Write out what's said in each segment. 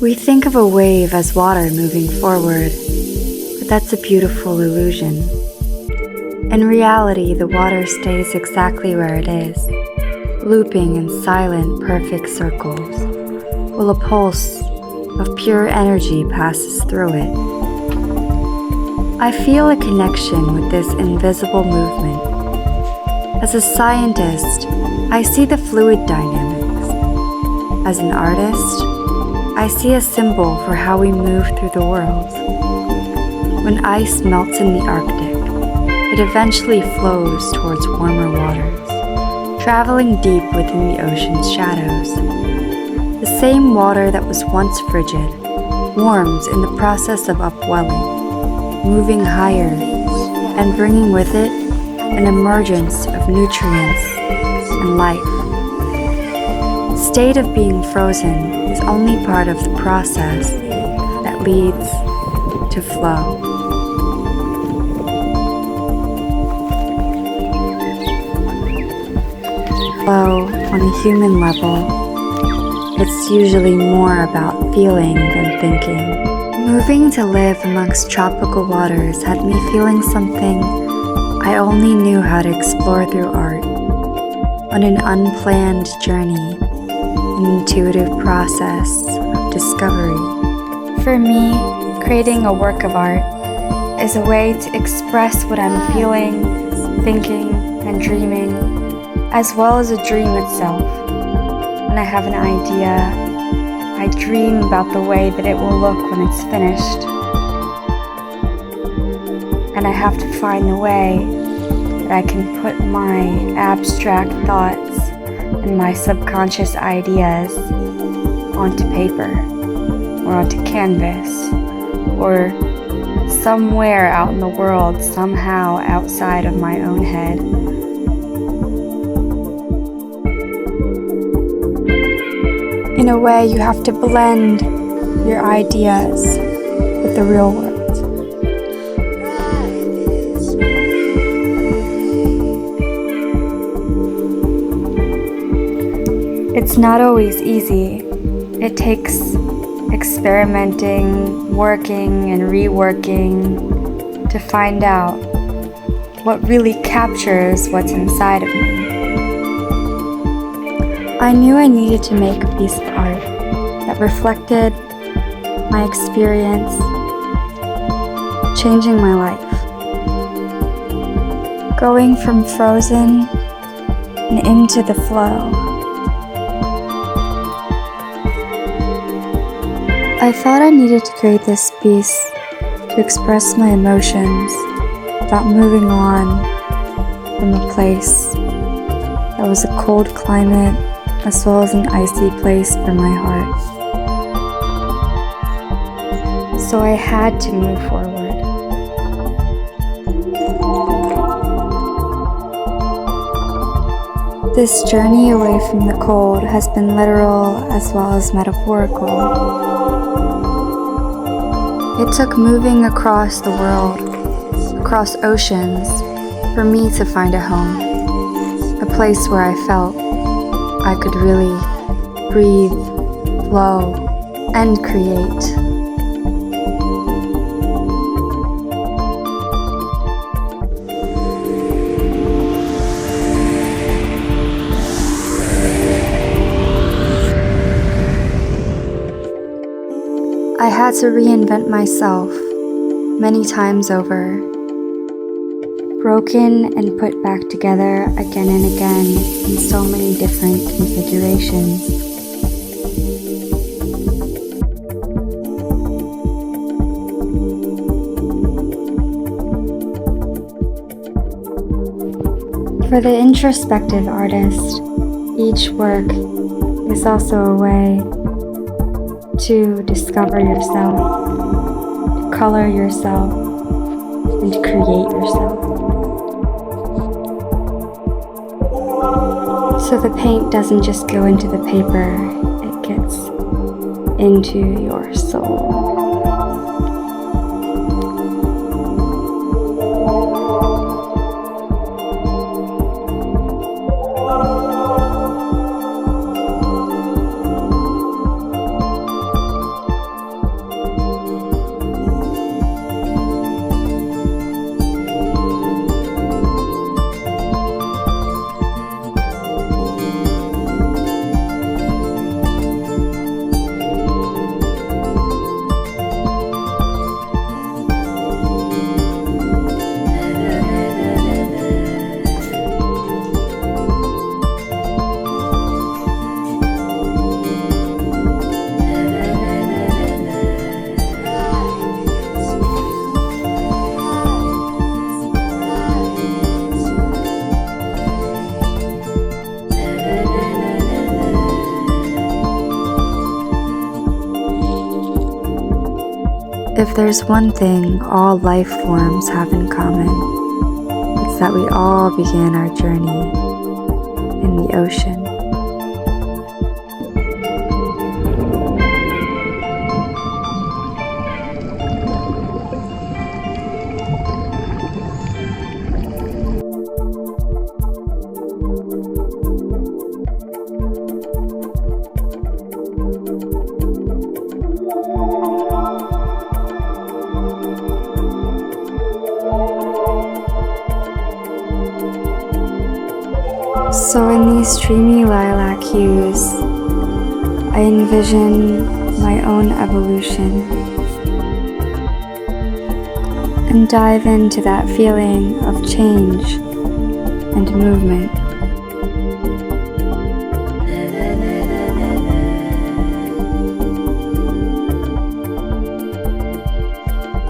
We think of a wave as water moving forward, but that's a beautiful illusion. In reality, the water stays exactly where it is, looping in silent, perfect circles, while a pulse of pure energy passes through it. I feel a connection with this invisible movement. As a scientist, I see the fluid dynamics. As an artist, I see a symbol for how we move through the world. When ice melts in the Arctic, it eventually flows towards warmer waters, traveling deep within the ocean's shadows. The same water that was once frigid warms in the process of upwelling, moving higher, and bringing with it an emergence of nutrients and life. The state of being frozen is only part of the process that leads to flow. Flow, on a human level, it's usually more about feeling than thinking. Moving to live amongst tropical waters had me feeling something I only knew how to explore through art, on an unplanned journey, an intuitive process of discovery. For me, creating a work of art is a way to express what I'm feeling, thinking, and dreaming, as well as a dream itself. When I have an idea, I dream about the way that it will look when it's finished. And I have to find the way that I can put my abstract thoughts and my subconscious ideas onto paper, or onto canvas, or somewhere out in the world, somehow outside of my own head. In a way, you have to blend your ideas with the real world. It's not always easy. It takes experimenting, working, and reworking to find out what really captures what's inside of me. I knew I needed to make a piece of art that reflected my experience, changing my life. Going from frozen and into the flow. I thought I needed to create this piece to express my emotions about moving on from a place that was a cold climate as well as an icy place for my heart. So I had to move forward. This journey away from the cold has been literal as well as metaphorical. It took moving across the world, across oceans, for me to find a home, a place where I felt I could really breathe, flow, and create. I had to reinvent myself many times over, broken and put back together again and again in so many different configurations. For the introspective artist, each work is also a way to discover yourself, to color yourself, and to create yourself. So the paint doesn't just go into the paper, it gets into your soul. If there's one thing all life forms have in common, it's that we all began our journey in the ocean. So in these dreamy lilac hues, I envision my own evolution and dive into that feeling of change and movement.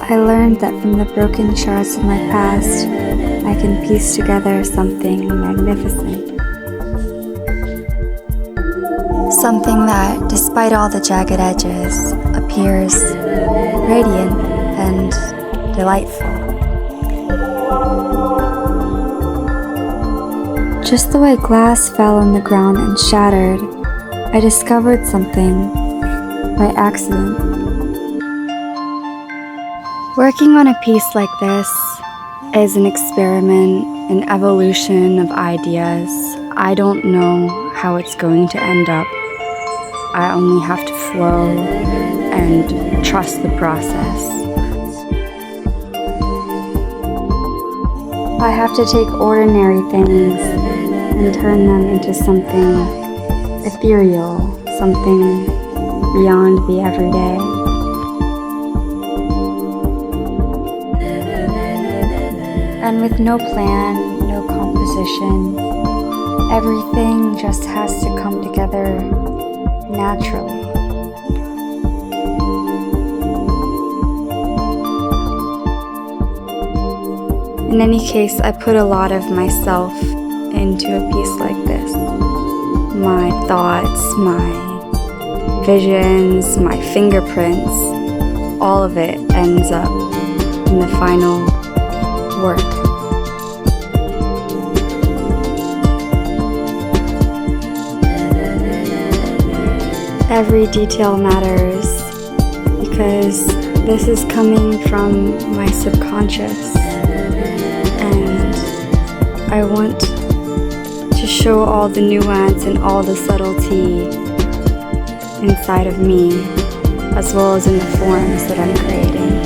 I learned that from the broken shards of my past, I can piece together something magnificent. Something that, despite all the jagged edges, appears radiant and delightful. Just the way glass fell on the ground and shattered, I discovered something by accident. Working on a piece like this is an experiment, an evolution of ideas. I don't know how it's going to end up. I only have to flow and trust the process. I have to take ordinary things and turn them into something ethereal, something beyond the everyday. And with no plan, no composition, everything just has to come together naturally. In any case, I put a lot of myself into a piece like this. My thoughts, my visions, my fingerprints, all of it ends up in the final work. Every detail matters because this is coming from my subconscious, and I want to show all the nuance and all the subtlety inside of me, as well as in the forms that I'm creating.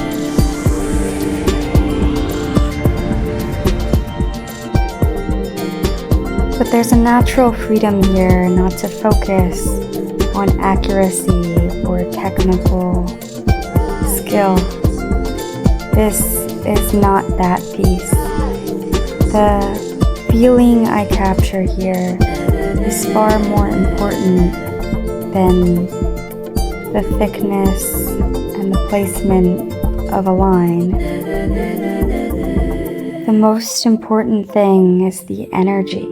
But there's a natural freedom here not to focus on accuracy or technical skill. This is not that piece. The feeling I capture here is far more important than the thickness and the placement of a line. The most important thing is the energy.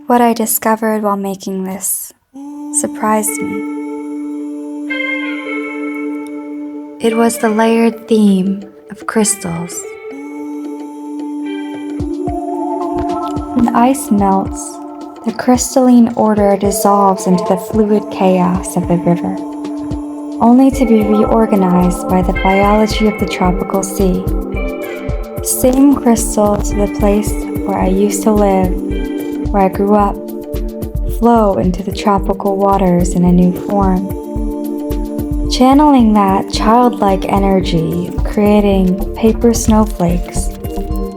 What I discovered while making this surprised me. It was the layered theme of crystals. When ice melts, the crystalline order dissolves into the fluid chaos of the river, only to be reorganized by the biology of the tropical sea. The same crystals of the place where I used to live, where I grew up, flow into the tropical waters in a new form. Channeling that childlike energy of creating paper snowflakes,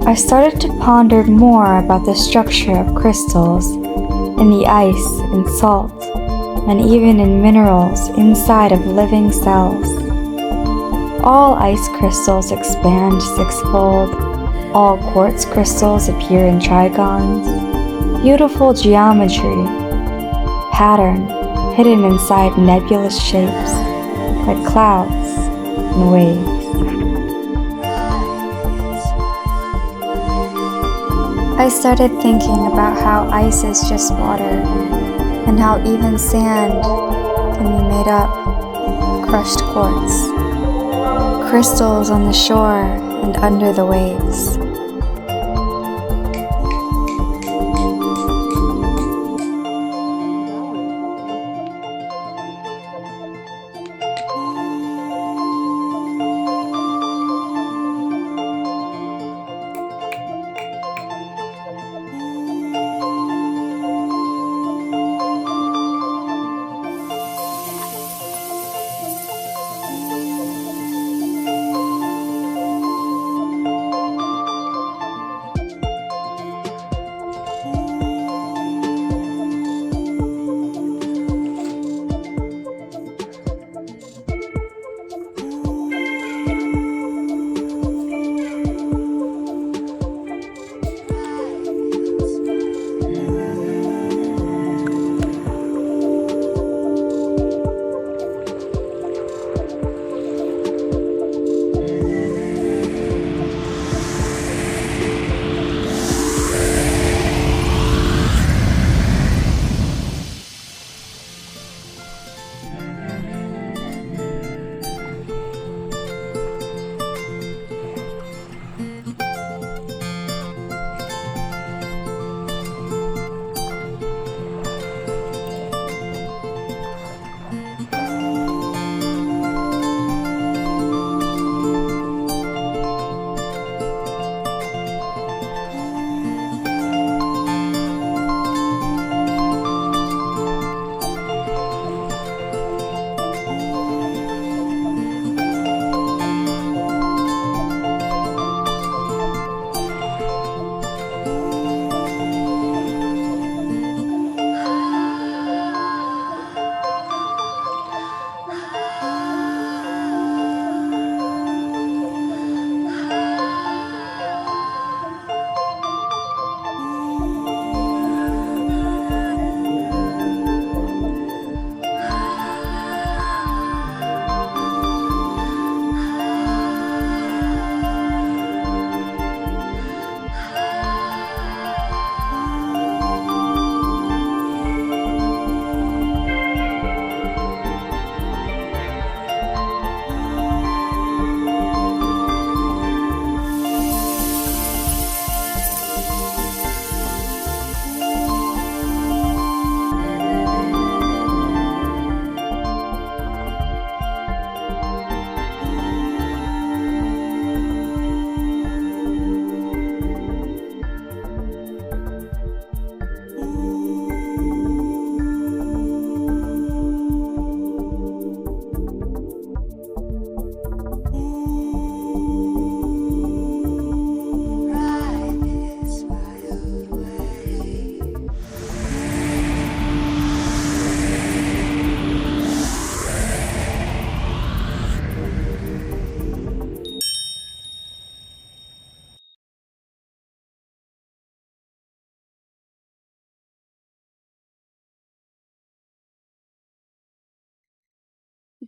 I started to ponder more about the structure of crystals in the ice and salt, and even in minerals inside of living cells. All ice crystals expand sixfold, all quartz crystals appear in trigons. Beautiful geometry, pattern hidden inside nebulous shapes, like clouds and waves. I started thinking about how ice is just water, and how even sand can be made up of crushed quartz, crystals on the shore and under the waves.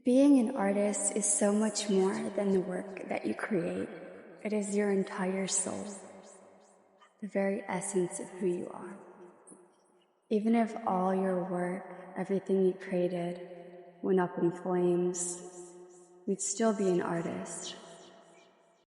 Being an artist is so much more than the work that you create. It is your entire soul, the very essence of who you are. Even if all your work, everything you created, went up in flames, you'd still be an artist.